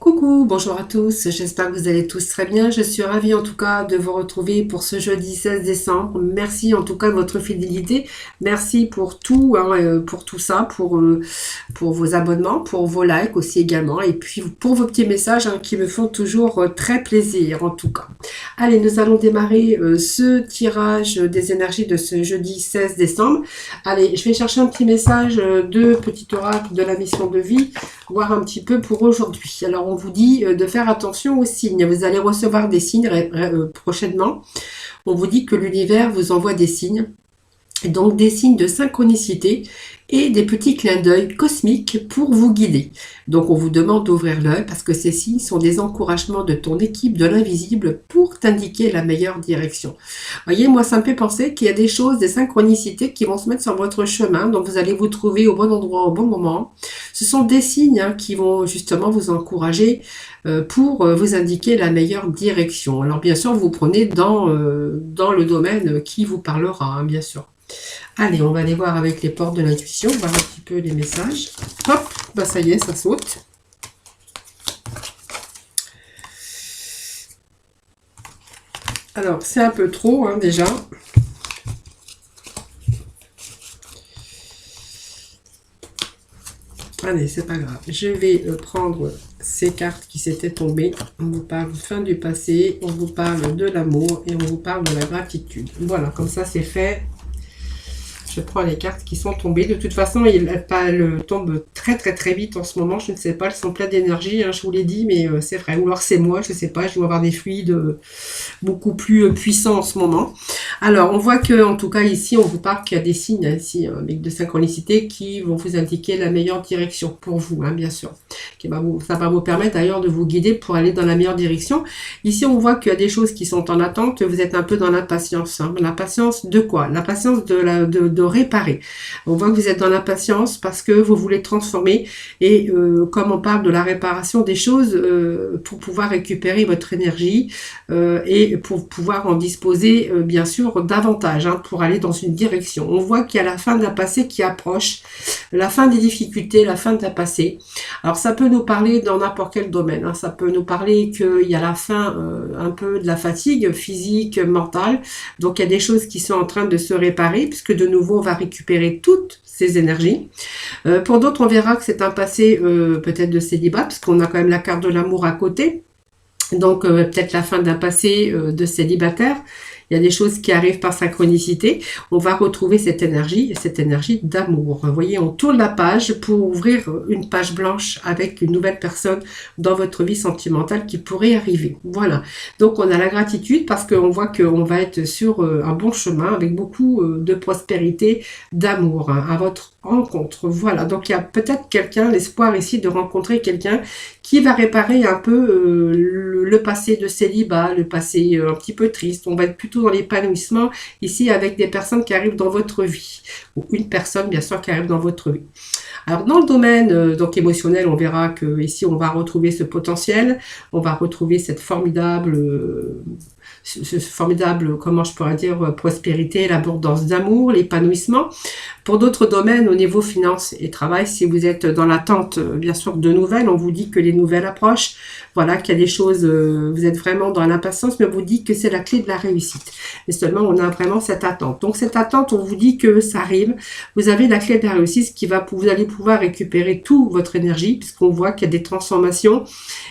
Coucou, bonjour à tous, j'espère que vous allez tous très bien. Je suis ravie en tout cas de vous retrouver pour ce jeudi 16 décembre. Merci en tout cas de votre fidélité. Merci pour tout, pour tout ça, pour vos abonnements, pour vos likes aussi également. Et puis pour vos petits messages qui me font toujours très plaisir en tout cas. Allez, nous allons démarrer ce tirage des énergies de ce jeudi 16 décembre. Allez, je vais chercher un petit message de petit oracle de la mission de vie, voir un petit peu pour aujourd'hui. Alors, on vous dit de faire attention aux signes. Vous allez recevoir des signes prochainement. On vous dit que l'univers vous envoie des signes. Et donc, des signes de synchronicité et des petits clins d'œil cosmiques pour vous guider. Donc, on vous demande d'ouvrir l'œil parce que ces signes sont des encouragements de ton équipe de l'invisible pour t'indiquer la meilleure direction. Voyez, moi, ça me fait penser qu'il y a des choses, des synchronicités qui vont se mettre sur votre chemin. Donc, vous allez vous trouver au bon endroit, au bon moment. Ce sont des signes qui vont justement vous encourager pour vous indiquer la meilleure direction. Alors, bien sûr, vous prenez dans le domaine qui vous parlera, bien sûr. Allez, on va aller voir avec les portes de l'intuition, voir un petit peu les messages. Hop, bah ça y est, ça saute. Alors, c'est un peu trop, déjà. Allez, c'est pas grave. Je vais prendre ces cartes qui s'étaient tombées. On vous parle de fin du passé, on vous parle de l'amour et on vous parle de la gratitude. Voilà, comme ça, c'est fait. Je prends les cartes qui sont tombées. De toute façon, elles tombent très vite en ce moment. Je ne sais pas, elles sont pleines d'énergie, je vous l'ai dit, mais c'est vrai. Ou alors c'est moi, je ne sais pas, je dois avoir des fluides beaucoup plus puissants en ce moment. Alors, on voit que, en tout cas, ici, on vous parle qu'il y a des signes ici, avec de synchronicité qui vont vous indiquer la meilleure direction pour vous, bien sûr. Ça va vous permettre d'ailleurs de vous guider pour aller dans la meilleure direction. Ici, on voit qu'il y a des choses qui sont en attente. Vous êtes un peu dans l'impatience. L'impatience de quoi? L'impatience de réparer. On voit que vous êtes dans l'impatience parce que vous voulez transformer et comme on parle de la réparation des choses pour pouvoir récupérer votre énergie et pour pouvoir en disposer bien sûr davantage pour aller dans une direction. On voit qu'il y a la fin d'un passé qui approche, la fin des difficultés, la fin d'un passé. Alors ça peut nous parler dans n'importe quel domaine. Ça peut nous parler qu'il y a la fin un peu de la fatigue physique, mentale. Donc il y a des choses qui sont en train de se réparer puisque de nouveau on va récupérer toutes ces énergies. Pour d'autres, on verra que c'est un passé peut-être de célibat, parce qu'on a quand même la carte de l'amour à côté. Donc peut-être la fin d'un passé de célibataire. Il y a des choses qui arrivent par synchronicité. On va retrouver cette énergie d'amour. Vous voyez, on tourne la page pour ouvrir une page blanche avec une nouvelle personne dans votre vie sentimentale qui pourrait arriver. Voilà. Donc, on a la gratitude parce qu'on voit qu'on va être sur un bon chemin avec beaucoup de prospérité, d'amour à votre rencontre. Voilà. Donc, il y a peut-être quelqu'un, l'espoir ici de rencontrer quelqu'un qui va réparer un peu le passé de célibat, le passé un petit peu triste. On va être plutôt dans l'épanouissement ici avec des personnes qui arrivent dans votre vie. Ou une personne, bien sûr, qui arrive dans votre vie. Alors, dans le domaine donc émotionnel, on verra que ici on va retrouver ce potentiel. On va retrouver cette formidable... ce formidable, comment je pourrais dire, prospérité, l'abondance d'amour, l'épanouissement. Pour d'autres domaines, au niveau finance et travail, si vous êtes dans l'attente, bien sûr, de nouvelles, on vous dit que les nouvelles approchent, voilà, qu'il y a des choses, vous êtes vraiment dans l'impatience, mais on vous dit que c'est la clé de la réussite. Et seulement, on a vraiment cette attente. Donc, cette attente, on vous dit que ça arrive. Vous avez la clé de la réussite, vous allez pouvoir récupérer toute votre énergie, puisqu'on voit qu'il y a des transformations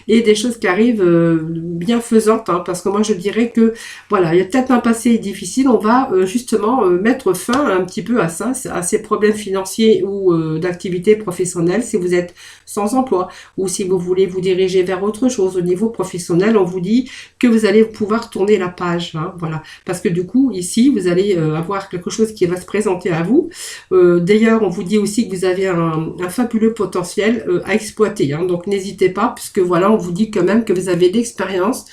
et des choses qui arrivent bienfaisantes, parce que moi, je dirais que voilà, il y a peut-être un passé difficile, on va justement mettre fin un petit peu à ça, à ces problèmes financiers ou d'activité professionnelle, si vous êtes sans emploi ou si vous voulez vous diriger vers autre chose au niveau professionnel, on vous dit que vous allez pouvoir tourner la page, voilà, parce que du coup, ici, vous allez avoir quelque chose qui va se présenter à vous. D'ailleurs, on vous dit aussi que vous avez un fabuleux potentiel à exploiter, donc n'hésitez pas, puisque voilà, on vous dit quand même que vous avez de l'expérience.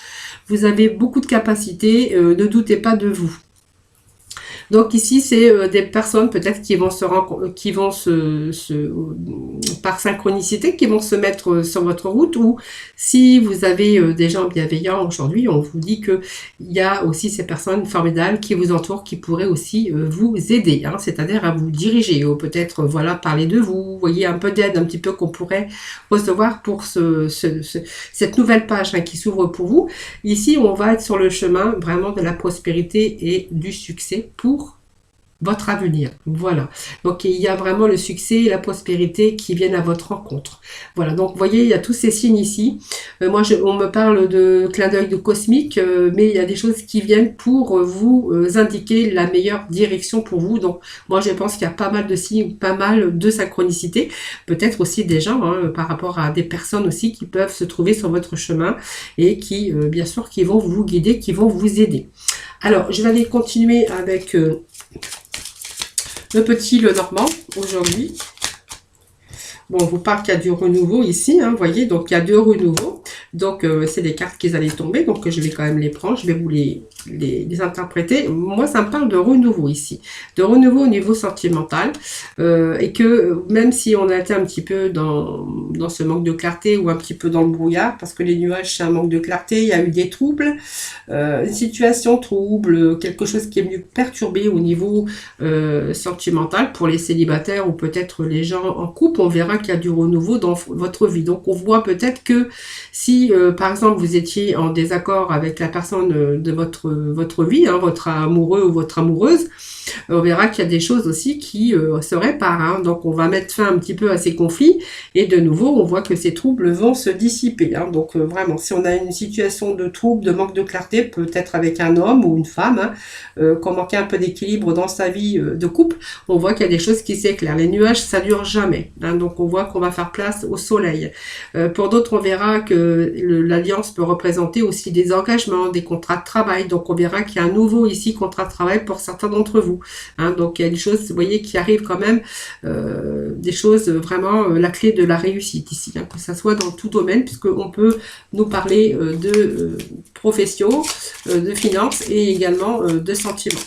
Vous avez beaucoup de capacités, ne doutez pas de vous. Donc ici, c'est des personnes peut-être qui vont qui vont par synchronicité, qui vont se mettre sur votre route, ou si vous avez des gens bienveillants aujourd'hui, on vous dit que il y a aussi ces personnes formidables qui vous entourent, qui pourraient aussi vous aider, hein, c'est-à-dire à vous diriger, ou peut-être voilà parler de vous, vous voyez un peu d'aide un petit peu qu'on pourrait recevoir pour cette nouvelle page, hein, qui s'ouvre pour vous. Ici, on va être sur le chemin vraiment de la prospérité et du succès pour votre avenir. Voilà. Donc, il y a vraiment le succès et la prospérité qui viennent à votre rencontre. Voilà. Donc, vous voyez, il y a tous ces signes ici. Moi, on me parle de clin d'œil de cosmique, mais il y a des choses qui viennent pour vous indiquer la meilleure direction pour vous. Donc, moi, je pense qu'il y a pas mal de signes, pas mal de synchronicité. Peut-être aussi des gens, hein, par rapport à des personnes aussi qui peuvent se trouver sur votre chemin et qui, bien sûr, qui vont vous guider, qui vont vous aider. Alors, je vais aller continuer avec le petit Lenormand aujourd'hui. Bon, on vous parle qu'il y a du renouveau ici, hein, vous voyez, donc il y a deux renouveaux. Donc, c'est des cartes qui allaient tomber, donc je vais quand même les prendre, je vais vous les interpréter. Moi, ça me parle de renouveau ici, de renouveau au niveau sentimental, et que même si on a été un petit peu dans ce manque de clarté ou un petit peu dans le brouillard, parce que les nuages, c'est un manque de clarté, il y a eu des troubles, une situation trouble, quelque chose qui est venu perturber au niveau sentimental pour les célibataires ou peut-être les gens en couple. On verra qu'il y a du renouveau dans votre vie. Donc, on voit peut-être que si, par exemple, vous étiez en désaccord avec la personne de votre vie, hein, votre amoureux ou votre amoureuse, on verra qu'il y a des choses aussi qui se réparent. Hein. Donc, on va mettre fin un petit peu à ces conflits. Et de nouveau, on voit que ces troubles vont se dissiper. Hein. Donc, vraiment, si on a une situation de trouble, de manque de clarté, peut-être avec un homme ou une femme, hein, qu'on manquait un peu d'équilibre dans sa vie de couple, on voit qu'il y a des choses qui s'éclairent. Les nuages, ça dure jamais. Hein. Donc, on voit qu'on va faire place au soleil. Pour d'autres, on verra que l'alliance peut représenter aussi des engagements, des contrats de travail. Donc, on verra qu'il y a un nouveau ici contrat de travail pour certains d'entre vous. Hein, donc, il y a des choses, vous voyez, qui arrivent quand même, des choses vraiment, la clé de la réussite ici, hein, que ça soit dans tout domaine, puisqu'on peut nous parler de profession, de finances et également de sentiments.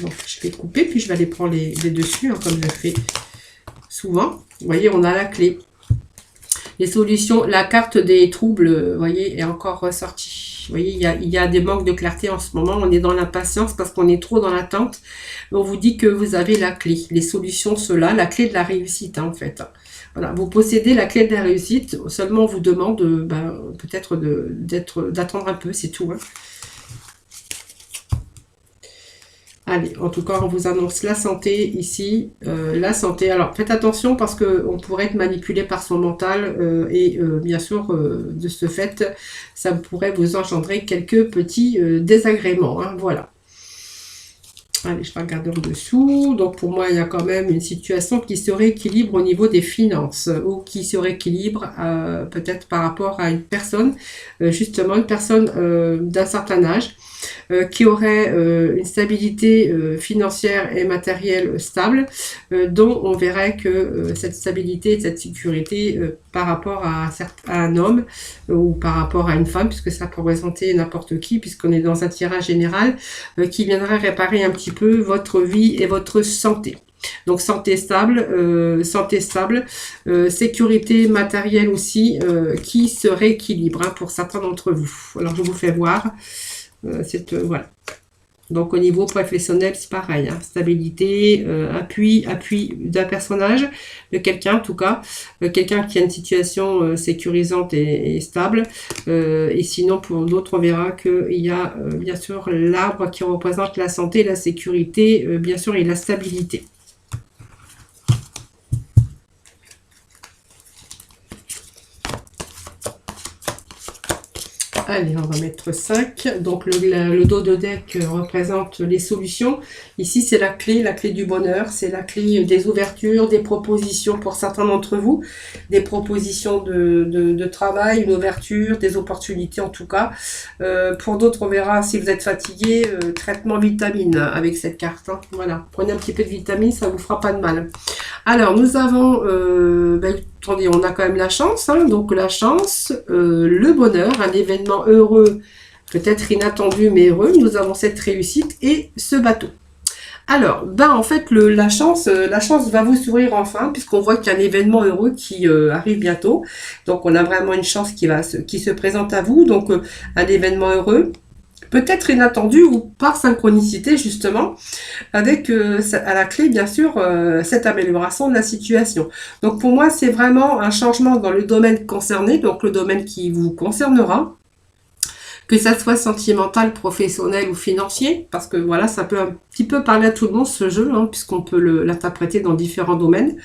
Donc, je vais couper, puis je vais aller prendre les dessus, hein, comme je fais souvent. Vous voyez, on a la clé. Les solutions, la carte des troubles, vous voyez, est encore ressortie. Vous voyez, il y a des manques de clarté en ce moment. On est dans l'impatience parce qu'on est trop dans l'attente. On vous dit que vous avez la clé. Les solutions, cela, la clé de la réussite, hein, en fait. Voilà, vous possédez la clé de la réussite. Seulement, on vous demande peut-être d'attendre un peu, c'est tout. Hein. Allez, en tout cas, on vous annonce la santé ici. La santé. Alors, faites attention parce qu'on pourrait être manipulé par son mental et bien sûr, de ce fait, ça pourrait vous engendrer quelques petits désagréments. Hein, voilà. Allez, je vais regarder en dessous. Donc, pour moi, il y a quand même une situation qui se rééquilibre au niveau des finances ou qui se rééquilibre peut-être par rapport à une personne, justement, une personne d'un certain âge qui aurait une stabilité financière et matérielle stable, dont on verrait que cette stabilité et cette sécurité par rapport à un homme ou par rapport à une femme, puisque ça peut représenter n'importe qui, puisqu'on est dans un tirage général, qui viendrait réparer un petit peu votre vie et votre santé. Donc santé stable, sécurité matérielle aussi, qui se rééquilibre, hein, pour certains d'entre vous. Alors je vous fais voir. Voilà. Donc au niveau professionnel, c'est pareil, hein, stabilité, appui d'un personnage, de quelqu'un en tout cas, quelqu'un qui a une situation sécurisante et stable. Et sinon pour d'autres, on verra qu'il y a bien sûr l'arbre qui représente la santé, la sécurité, bien sûr, et la stabilité. Allez, on va mettre 5. Donc, le dos de deck représente les solutions. Ici, c'est la clé du bonheur. C'est la clé des ouvertures, des propositions pour certains d'entre vous. Des propositions de travail, une ouverture, des opportunités en tout cas. Pour d'autres, on verra si vous êtes fatigué, traitement vitamine avec cette carte. Hein. Voilà, prenez un petit peu de vitamine, ça vous fera pas de mal. Alors, nous avons... on a quand même la chance, hein, donc la chance, le bonheur, un événement heureux peut-être inattendu mais heureux, nous avons cette réussite et ce bateau. Alors, ben en fait, la chance va vous sourire enfin, puisqu'on voit qu'il y a un événement heureux qui arrive bientôt. Donc, on a vraiment une chance qui se présente à vous. Donc, un événement heureux, peut-être inattendu ou par synchronicité, justement, avec à la clé, bien sûr, cette amélioration de la situation. Donc, pour moi, c'est vraiment un changement dans le domaine concerné, donc le domaine qui vous concernera. Que ça soit sentimental, professionnel ou financier, parce que voilà, ça peut un petit peu parler à tout le monde ce jeu, hein, puisqu'on peut l'interpréter dans différents domaines.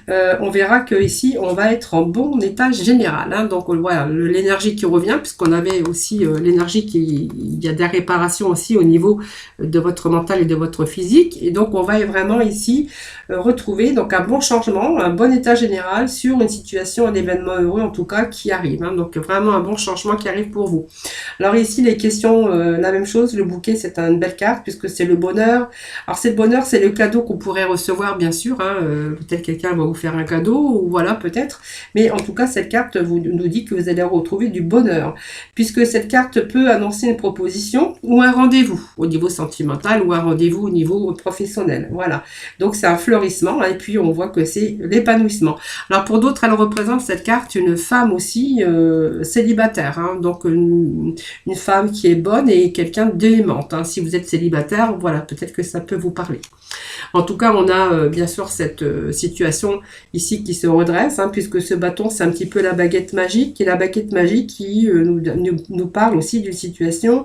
On verra que ici on va être en bon état général, hein. Donc voilà, l'énergie qui revient, puisqu'on avait aussi l'énergie il y a des réparations aussi au niveau de votre mental et de votre physique, et donc on va vraiment ici retrouver donc un bon changement, un bon état général sur une situation, un événement heureux en tout cas qui arrive, hein. Donc vraiment un bon changement qui arrive pour vous. Alors ici les questions, la même chose, le bouquet c'est une belle carte puisque c'est le bonheur. Alors c'est le bonheur, c'est le cadeau qu'on pourrait recevoir bien sûr, hein, peut-être quelqu'un va vous faire un cadeau, ou voilà peut-être, mais en tout cas cette carte nous dit que vous allez retrouver du bonheur, puisque cette carte peut annoncer une proposition ou un rendez-vous au niveau sentimental ou un rendez-vous au niveau professionnel, voilà. Donc c'est un fleurissement, hein, et puis on voit que c'est l'épanouissement. Alors pour d'autres, elle représente cette carte une femme aussi célibataire, hein, donc une femme qui est bonne et quelqu'un d'aimante, hein. Si vous êtes célibataire, voilà, peut-être que ça peut vous parler. En tout cas, on a bien sûr cette situation ici qui se redresse, hein, puisque ce bâton, c'est un petit peu la baguette magique, et la baguette magique qui nous parle aussi d'une situation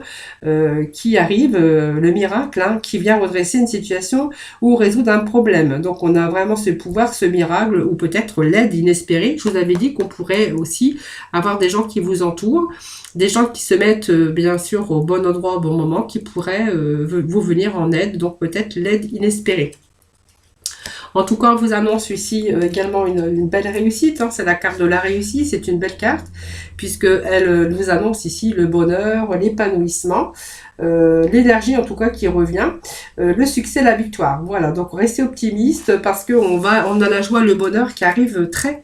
qui arrive, le miracle, hein, qui vient redresser une situation ou résoudre un problème. Donc, on a vraiment ce pouvoir, ce miracle, ou peut-être l'aide inespérée. Je vous avais dit qu'on pourrait aussi avoir des gens qui vous entourent, des gens qui se mettent bien sûr au bon endroit au bon moment, qui pourraient vous venir en aide, donc peut-être l'aide inespérée. En tout cas, on vous annonce ici également une belle réussite, hein. C'est la carte de la réussite, c'est une belle carte, puisqu'elle nous annonce ici le bonheur, l'épanouissement, l'énergie en tout cas qui revient, le succès, la victoire. Voilà, donc restez optimiste parce qu'on a la joie, le bonheur qui arrive très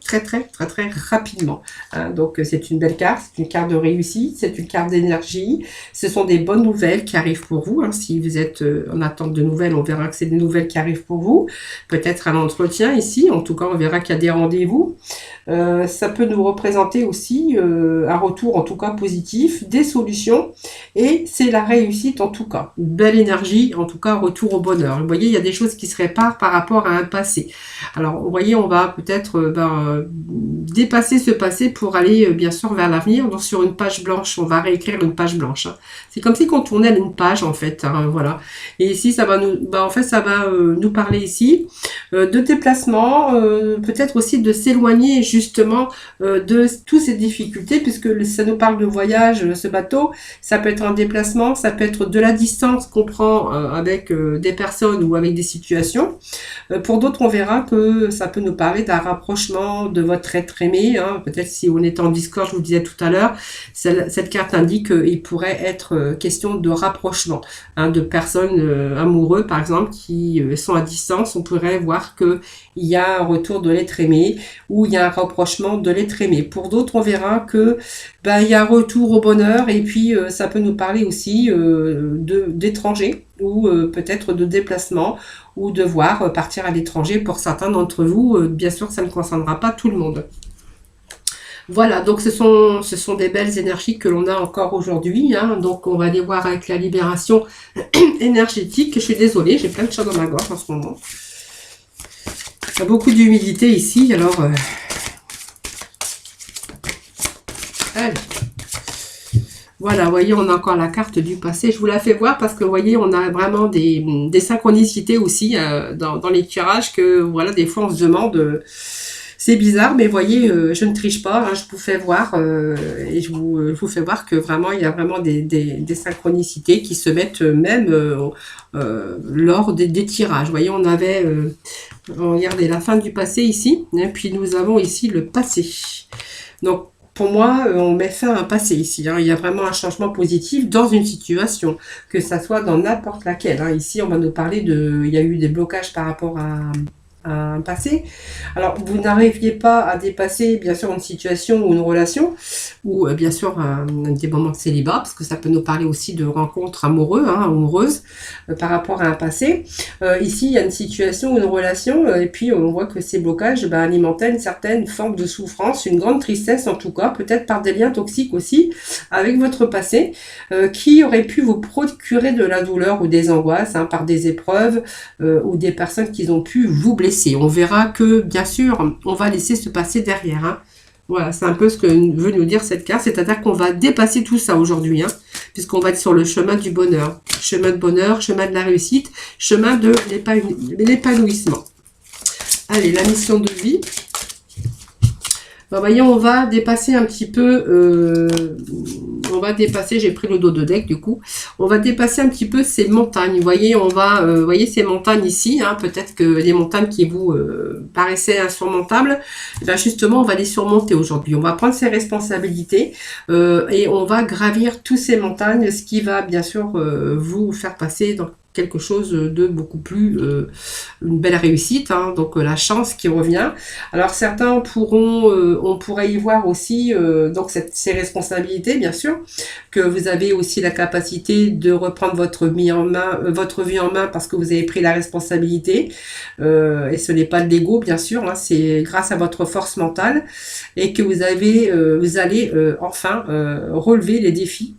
rapidement, hein. Donc c'est une belle carte, c'est une carte de réussite, c'est une carte d'énergie, ce sont des bonnes nouvelles qui arrivent pour vous, hein. Si vous êtes en attente de nouvelles, on verra que c'est des nouvelles qui arrivent pour vous, peut-être un entretien ici, en tout cas on verra qu'il y a des rendez-vous. Ça peut nous représenter aussi un retour en tout cas positif, des solutions, et c'est la réussite en tout cas, une belle énergie, en tout cas retour au bonheur. Vous voyez, il y a des choses qui se réparent par rapport à un passé. Alors vous voyez, on va peut-être dépasser ce passé pour aller bien sûr vers l'avenir. Donc sur une page blanche, on va réécrire une page blanche, hein. C'est comme si on tournait une page en fait, hein, voilà. Et ici ça va nous parler ici de déplacement, peut-être aussi de s'éloigner justement de toutes ces difficultés, puisque ça nous parle de voyage, ce bateau, ça peut être un déplacement, ça peut être de la distance qu'on prend avec des personnes ou avec des situations. Pour d'autres, on verra que ça peut nous parler d'un rapprochement de votre être aimé, hein. Peut-être si on est en Discord, je vous disais tout à l'heure, cette carte indique qu'il pourrait être question de rapprochement, hein, de personnes amoureuses par exemple qui sont à distance. On pourrait voir que il y a un retour de l'être aimé ou il y a un rapprochement de l'être aimé. Pour d'autres, on verra que il y a un retour au bonheur, et puis ça peut nous parler aussi d'étrangers ou peut-être de déplacement ou de voir partir à l'étranger pour certains d'entre vous. Bien sûr, ça ne concernera pas tout le monde. Voilà, donc ce sont des belles énergies que l'on a encore aujourd'hui, hein. Donc on va les voir avec la libération énergétique. Je suis désolée, j'ai plein de choses dans ma gorge en ce moment. Il y a beaucoup d'humidité ici, alors allez. Voilà, vous voyez, on a encore la carte du passé. Je vous la fais voir parce que, vous voyez, on a vraiment des synchronicités aussi dans les tirages que, voilà, des fois on se demande... c'est bizarre, mais vous voyez, je ne triche pas, hein, je vous fais voir et je vous fais voir que vraiment, il y a vraiment des synchronicités qui se mettent même lors des tirages. Vous voyez, on avait, regardez, la fin du passé ici, et puis nous avons ici le passé. Donc, pour moi, on met fin à un passé ici, hein. Il y a vraiment un changement positif dans une situation, que ça soit dans n'importe laquelle, hein. Ici, on va nous parler il y a eu des blocages par rapport un passé. Alors, vous n'arriviez pas à dépasser, bien sûr, une situation ou une relation, ou bien sûr, des moments de célibat, parce que ça peut nous parler aussi de rencontres amoureuses, hein, amoureuses, par rapport à un passé. Ici, il y a une situation ou une relation, et puis on voit que ces blocages alimentaient une certaine forme de souffrance, une grande tristesse en tout cas, peut-être par des liens toxiques aussi, avec votre passé, qui aurait pu vous procurer de la douleur ou des angoisses, hein, par des épreuves, ou des personnes qui ont pu vous blesser. On verra que, bien sûr, on va laisser ce passé derrière. Hein. Voilà, c'est un peu ce que veut nous dire cette carte. C'est-à-dire qu'on va dépasser tout ça aujourd'hui, hein, puisqu'on va être sur le chemin du bonheur. Chemin de bonheur, chemin de la réussite, chemin de l'épanouissement. Allez, la mission de vie. Ben, voyez, on va dépasser un petit peu, on va dépasser, j'ai pris le dos de deck du coup, on va dépasser un petit peu ces montagnes. Vous voyez, on va, voyez ces montagnes ici, hein, peut-être que les montagnes qui vous paraissaient insurmontables, ben justement, on va les surmonter aujourd'hui. On va prendre ses responsabilités et on va gravir toutes ces montagnes, ce qui va bien sûr vous faire passer dans quelque chose de beaucoup plus une belle réussite, hein, donc la chance qui revient. Alors certains pourront, on pourrait y voir aussi donc ces responsabilités, bien sûr, que vous avez aussi la capacité de reprendre votre vie en main parce que vous avez pris la responsabilité, et ce n'est pas de l'ego, bien sûr, hein, c'est grâce à votre force mentale et que vous allez enfin relever les défis.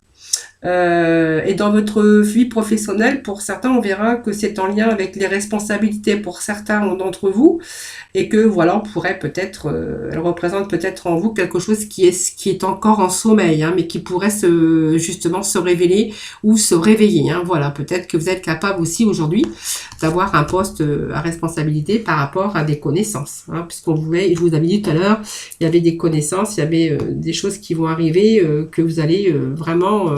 Et dans votre vie professionnelle, pour certains, on verra que c'est en lien avec les responsabilités pour certains d'entre vous, et que voilà, on pourrait peut-être, elle représente peut-être en vous quelque chose qui est encore en sommeil, hein, mais qui pourrait justement se révéler ou se réveiller. Hein, voilà, peut-être que vous êtes capable aussi aujourd'hui d'avoir un poste à responsabilité par rapport à des connaissances, hein, puisqu'on je vous avais dit tout à l'heure, il y avait des connaissances, il y avait des choses qui vont arriver, que vous allez vraiment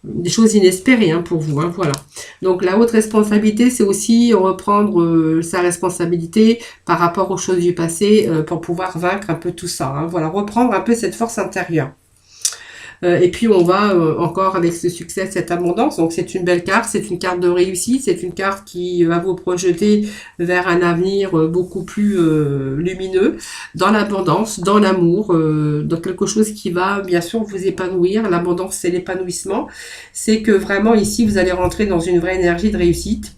des choses inespérées, hein, pour vous, hein, voilà. Donc la haute responsabilité, c'est aussi reprendre sa responsabilité par rapport aux choses du passé, pour pouvoir vaincre un peu tout ça, hein, voilà, reprendre un peu cette force intérieure. Et puis on va encore avec ce succès, cette abondance. Donc c'est une belle carte, c'est une carte de réussite, c'est une carte qui va vous projeter vers un avenir beaucoup plus lumineux, dans l'abondance, dans l'amour, dans quelque chose qui va bien sûr vous épanouir. L'abondance, c'est l'épanouissement. C'est que vraiment ici, vous allez rentrer dans une vraie énergie de réussite.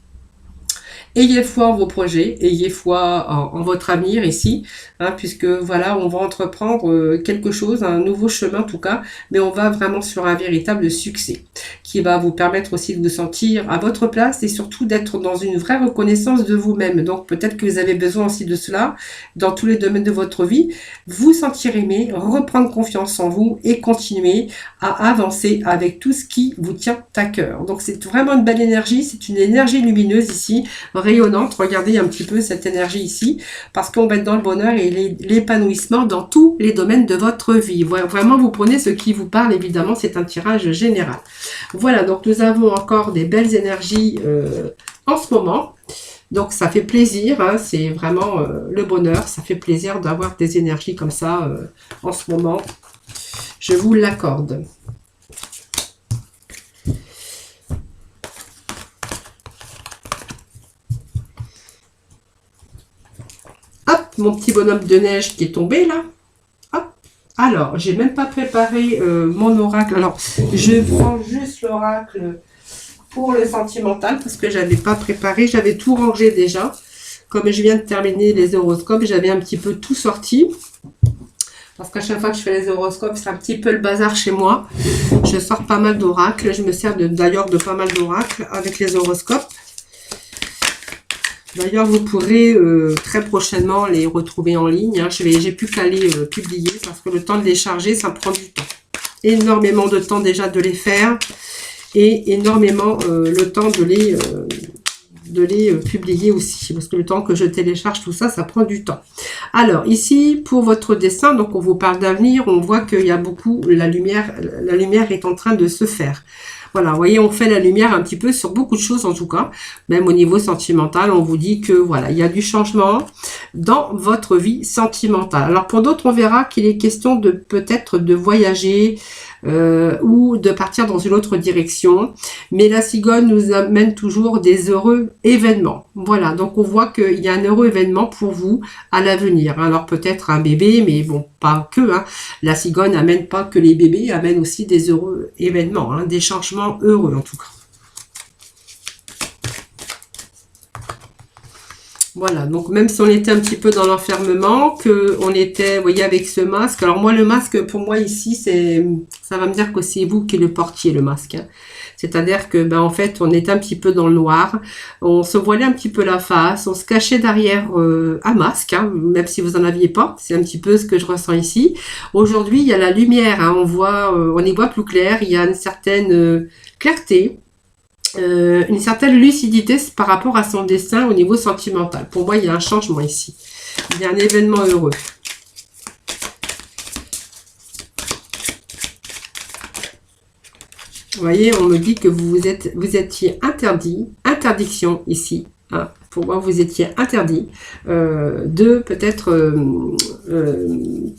Ayez foi en vos projets, ayez foi en votre avenir ici, hein, puisque voilà, on va entreprendre quelque chose, un nouveau chemin en tout cas, mais on va vraiment sur un véritable succès, qui va vous permettre aussi de vous sentir à votre place et surtout d'être dans une vraie reconnaissance de vous-même. Donc peut-être que vous avez besoin aussi de cela dans tous les domaines de votre vie, vous sentir aimé, reprendre confiance en vous et continuer à avancer avec tout ce qui vous tient à cœur. Donc c'est vraiment une belle énergie, c'est une énergie lumineuse ici, rayonnante. Regardez un petit peu cette énergie ici, parce qu'on va être dans le bonheur et l'épanouissement dans tous les domaines de votre vie. Vraiment, vous prenez ce qui vous parle, évidemment, c'est un tirage général. Voilà, donc nous avons encore des belles énergies en ce moment. Donc ça fait plaisir, hein, c'est vraiment le bonheur, ça fait plaisir d'avoir des énergies comme ça en ce moment. Je vous l'accorde. Hop, mon petit bonhomme de neige qui est tombé là. Hop. Alors, j'ai même pas préparé mon oracle. Alors, je prends juste l'oracle pour le sentimental parce que j'avais pas préparé. J'avais tout rangé déjà. Comme je viens de terminer les horoscopes, j'avais un petit peu tout sorti. Parce qu'à chaque fois que je fais les horoscopes, c'est un petit peu le bazar chez moi. Je sors pas mal d'oracles. Je me sers d'ailleurs de pas mal d'oracles avec les horoscopes. D'ailleurs, vous pourrez très prochainement les retrouver en ligne. Hein. J'ai pu qu'à les publier parce que le temps de les charger, ça prend du temps. Énormément de temps déjà de les faire et énormément le temps de les publier aussi. Parce que le temps que je télécharge tout ça, ça prend du temps. Alors, ici, pour votre dessin, donc on vous parle d'avenir, on voit qu'il y a beaucoup, la lumière est en train de se faire. Voilà, vous voyez, on fait la lumière un petit peu sur beaucoup de choses en tout cas. Même au niveau sentimental, on vous dit que voilà, il y a du changement dans votre vie sentimentale. Alors pour d'autres, on verra qu'il est question de peut-être de voyager, ou de partir dans une autre direction. Mais la cigogne nous amène toujours des heureux événements. Voilà, donc on voit qu'il y a un heureux événement pour vous à l'avenir. Alors peut-être un bébé, mais bon, pas que. Hein. La cigogne n'amène pas que les bébés, amène aussi des heureux événements, hein, des changements heureux en tout cas. Voilà, donc même si on était un petit peu dans l'enfermement, que on était, vous voyez, avec ce masque. Alors moi, le masque, pour moi ici, ça va me dire que c'est vous qui le portiez, le masque. Hein. C'est-à-dire que, ben en fait, on était un petit peu dans le noir, on se voilait un petit peu la face, on se cachait derrière un masque, hein, même si vous en aviez pas. C'est un petit peu ce que je ressens ici. Aujourd'hui, il y a la lumière, hein, on voit, on y voit plus clair. Il y a une certaine clarté. Une certaine lucidité par rapport à son destin au niveau sentimental. Pour moi, il y a un changement ici. Il y a un événement heureux. Vous voyez, on me dit que vous étiez interdit, interdiction ici. Hein. Pour moi, vous étiez interdit de peut-être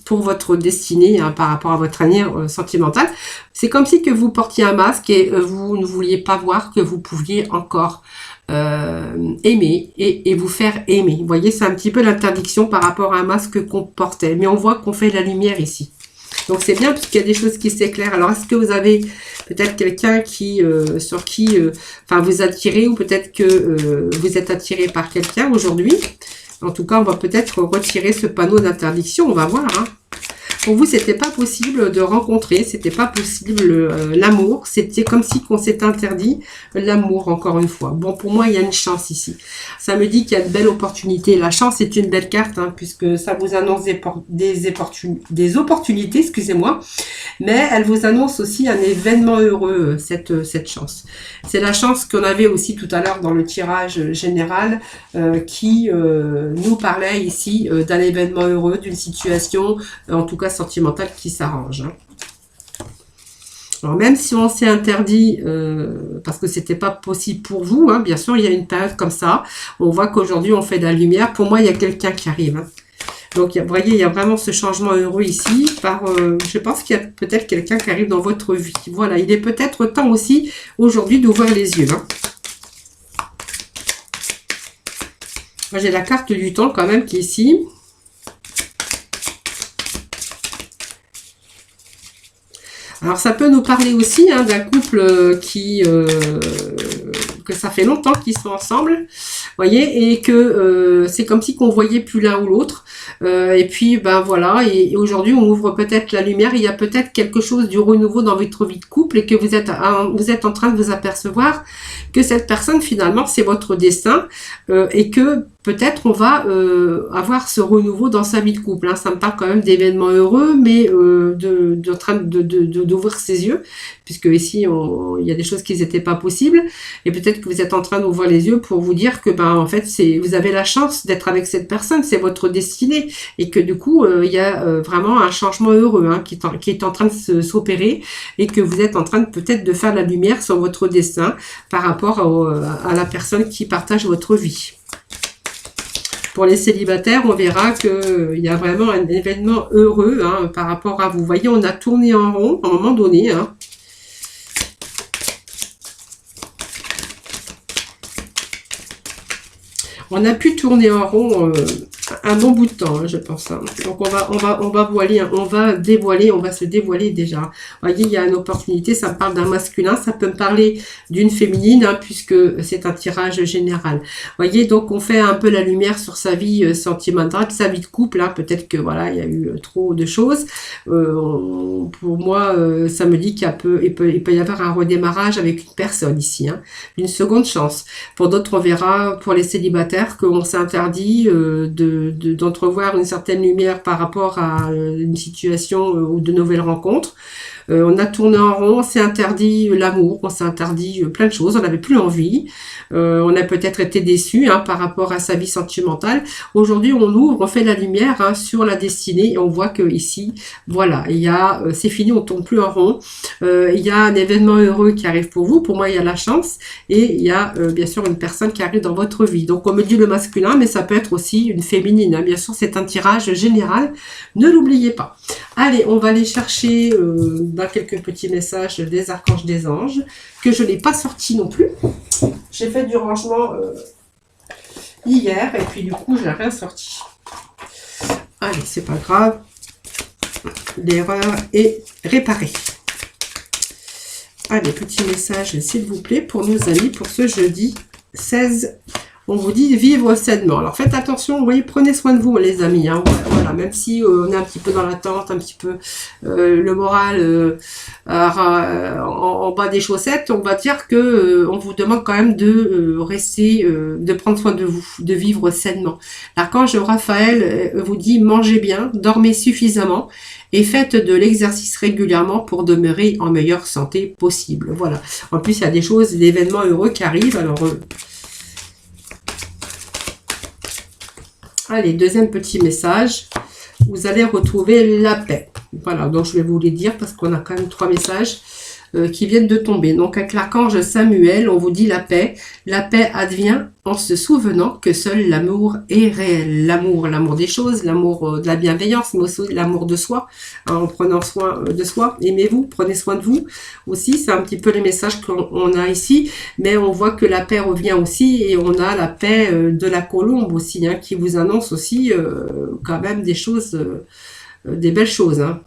pour votre destinée hein, par rapport à votre avenir sentimental. C'est comme si que vous portiez un masque et vous ne vouliez pas voir que vous pouviez encore aimer et vous faire aimer. Vous voyez, c'est un petit peu l'interdiction par rapport à un masque qu'on portait. Mais on voit qu'on fait la lumière ici. Donc c'est bien puisqu'il y a des choses qui s'éclairent. Alors est-ce que vous avez peut-être quelqu'un qui sur qui enfin vous attirez ou peut-être que vous êtes attiré par quelqu'un aujourd'hui. En tout cas, on va peut-être retirer ce panneau d'interdiction. On va voir. Hein. Pour vous, c'était pas possible de rencontrer, c'était pas possible l'amour. C'était comme si qu'on s'est interdit l'amour, encore une fois. Bon, pour moi, il y a une chance ici. Ça me dit qu'il y a de belles opportunités. La chance est une belle carte, hein, puisque ça vous annonce des opportunités, excusez-moi. Mais elle vous annonce aussi un événement heureux, cette chance. C'est la chance qu'on avait aussi tout à l'heure dans le tirage général, qui nous parlait ici d'un événement heureux, d'une situation, en tout cas sentimentale, qui s'arrange. Hein. Alors même si on s'est interdit, parce que c'était pas possible pour vous, hein, bien sûr, il y a une période comme ça, on voit qu'aujourd'hui on fait de la lumière. Pour moi, il y a quelqu'un qui arrive. Hein. Donc, vous voyez, il y a vraiment ce changement heureux ici. Je pense qu'il y a peut-être quelqu'un qui arrive dans votre vie. Voilà, il est peut-être temps aussi aujourd'hui d'ouvrir les yeux. Hein. Moi, j'ai la carte du temps quand même qui est ici. Alors, ça peut nous parler aussi hein, d'un couple que ça fait longtemps qu'ils sont ensemble, voyez, et que c'est comme si qu'on voyait plus l'un ou l'autre. Et puis, ben voilà, et aujourd'hui, on ouvre peut-être la lumière. Il y a peut-être quelque chose du renouveau dans votre vie de couple et que vous êtes en train de vous apercevoir que cette personne, finalement, c'est votre destin et que peut-être on va avoir ce renouveau dans sa vie de couple. Hein. Ça me parle quand même d'événements heureux, mais d'ouvrir ses yeux, puisque ici, il y a des choses qui n'étaient pas possibles. Et peut-être que vous êtes en train d'ouvrir les yeux pour vous dire que, ben, en fait, vous avez la chance d'être avec cette personne, c'est votre destinée. Et que du coup, il y a vraiment un changement heureux hein, qui est en train de s'opérer et que vous êtes en train peut-être de faire la lumière sur votre destin par rapport à la personne qui partage votre vie. Pour les célibataires, on verra qu'il y a vraiment un événement heureux hein, par rapport à vous. Vous voyez, on a tourné en rond à un moment donné. Hein. On a pu tourner en rond un bon bout de temps, hein, je pense. Hein. Donc on va se dévoiler déjà. Vous voyez, il y a une opportunité, ça me parle d'un masculin, ça peut me parler d'une féminine, hein, puisque c'est un tirage général. Vous voyez, donc on fait un peu la lumière sur sa vie sentimentale, sa vie de couple. Hein. Peut-être que voilà, il y a eu trop de choses. Pour moi, ça me dit qu'il peut y avoir un redémarrage avec une personne ici, hein, une seconde chance. Pour d'autres, on verra, pour les célibataires, qu'on s'interdit d'entrevoir une certaine lumière par rapport à une situation ou de nouvelles rencontres. On a tourné en rond, on s'est interdit l'amour, on s'est interdit plein de choses, on n'avait plus envie. On a peut-être été déçu hein, par rapport à sa vie sentimentale. Aujourd'hui, on ouvre, on fait la lumière hein, sur la destinée et on voit que ici, voilà, c'est fini, on tourne plus en rond. Il y a un événement heureux qui arrive pour vous. Pour moi, il y a la chance et il y a bien sûr une personne qui arrive dans votre vie. Donc, on me dit le masculin, mais ça peut être aussi une féminine. Hein. Bien sûr, c'est un tirage général. Ne l'oubliez pas. Allez, on va aller chercher dans quelques petits messages des archanges, des anges, que je n'ai pas sorti non plus. J'ai fait du rangement hier, et puis du coup, je n'ai rien sorti. Allez, c'est pas grave. L'erreur est réparée. Allez, petit message, s'il vous plaît, pour nos amis, pour ce jeudi 16. On vous dit vivre sainement. Alors faites attention, vous voyez, prenez soin de vous les amis. Hein, voilà, même si on est un petit peu dans l'attente, un petit peu le moral en bas des chaussettes, on va dire que on vous demande quand même de rester, de prendre soin de vous, de vivre sainement. L'archange Raphaël vous dit mangez bien, dormez suffisamment et faites de l'exercice régulièrement pour demeurer en meilleure santé possible. Voilà. En plus, il y a des choses, des événements heureux qui arrivent. Alors allez, deuxième petit message, vous allez retrouver la paix. Voilà, donc je vais vous les dire parce qu'on a quand même 3 messages qui viennent de tomber. Donc avec l'archange Samuel, on vous dit la paix. La paix advient en se souvenant que seul l'amour est réel. L'amour des choses, l'amour de la bienveillance, mais aussi l'amour de soi, hein, en prenant soin de soi. Aimez-vous, prenez soin de vous aussi. C'est un petit peu les messages qu'on a ici, mais on voit que la paix revient aussi et on a la paix de la colombe aussi, hein, qui vous annonce aussi quand même des choses, des belles choses, hein.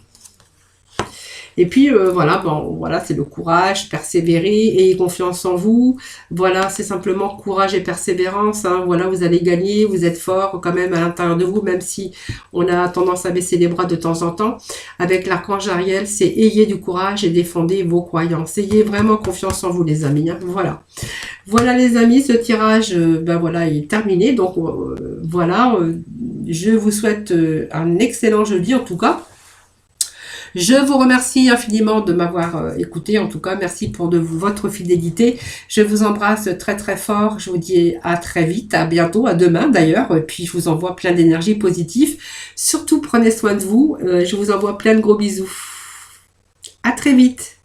Et puis voilà, bon, voilà, c'est le courage, persévérer, ayez confiance en vous. Voilà, c'est simplement courage et persévérance. Hein. Voilà, vous allez gagner, vous êtes fort quand même à l'intérieur de vous, même si on a tendance à baisser les bras de temps en temps. Avec l'archange Ariel, c'est ayez du courage et défendez vos croyances. Ayez vraiment confiance en vous, les amis. Hein. Voilà. Voilà les amis, ce tirage ben voilà, est terminé. Donc voilà, je vous souhaite un excellent jeudi en tout cas. Je vous remercie infiniment de m'avoir écouté. En tout cas, merci pour votre fidélité. Je vous embrasse très très fort. Je vous dis à très vite, à bientôt, à demain d'ailleurs. Et puis, je vous envoie plein d'énergie positive. Surtout, prenez soin de vous. Je vous envoie plein de gros bisous. À très vite.